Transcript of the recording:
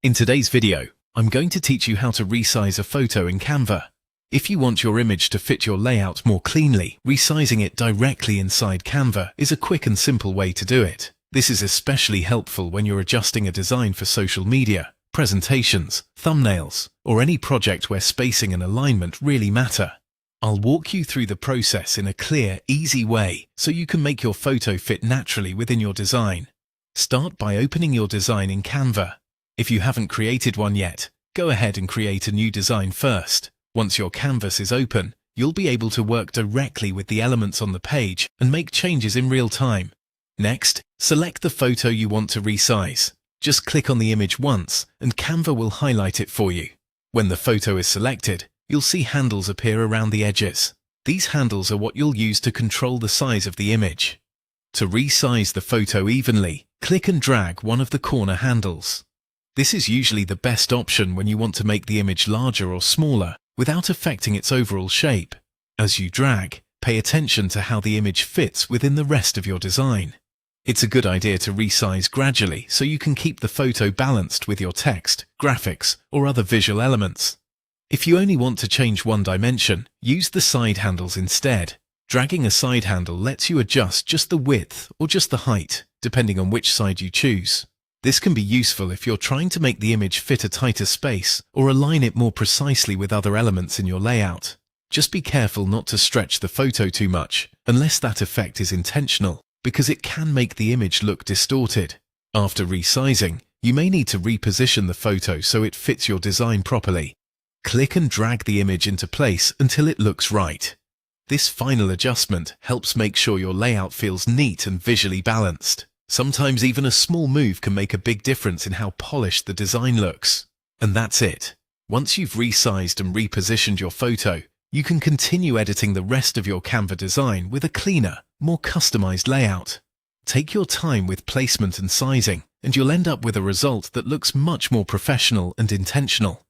In today's video, I'm going to teach you how to resize a photo in Canva. If you want your image to fit your layout more cleanly, resizing it directly inside Canva is a quick and simple way to do it. This is especially helpful when you're adjusting a design for social media, presentations, thumbnails, or any project where spacing and alignment really matter. I'll walk you through the process in a clear, easy way so you can make your photo fit naturally within your design. Start by opening your design in Canva. If you haven't created one yet, go ahead and create a new design first. Once your canvas is open, you'll be able to work directly with the elements on the page and make changes in real time. Next, select the photo you want to resize. Just click on the image once and Canva will highlight it for you. When the photo is selected, you'll see handles appear around the edges. These handles are what you'll use to control the size of the image. To resize the photo evenly, click and drag one of the corner handles. This is usually the best option when you want to make the image larger or smaller without affecting its overall shape. As you drag, pay attention to how the image fits within the rest of your design. It's a good idea to resize gradually so you can keep the photo balanced with your text, graphics, or other visual elements. If you only want to change one dimension, use the side handles instead. Dragging a side handle lets you adjust just the width or just the height, depending on which side you choose. This can be useful if you're trying to make the image fit a tighter space or align it more precisely with other elements in your layout. Just be careful not to stretch the photo too much, unless that effect is intentional, because it can make the image look distorted. After resizing, you may need to reposition the photo so it fits your design properly. Click and drag the image into place until it looks right. This final adjustment helps make sure your layout feels neat and visually balanced. Sometimes even a small move can make a big difference in how polished the design looks. And that's it. Once you've resized and repositioned your photo, you can continue editing the rest of your Canva design with a cleaner, more customized layout. Take your time with placement and sizing, and you'll end up with a result that looks much more professional and intentional.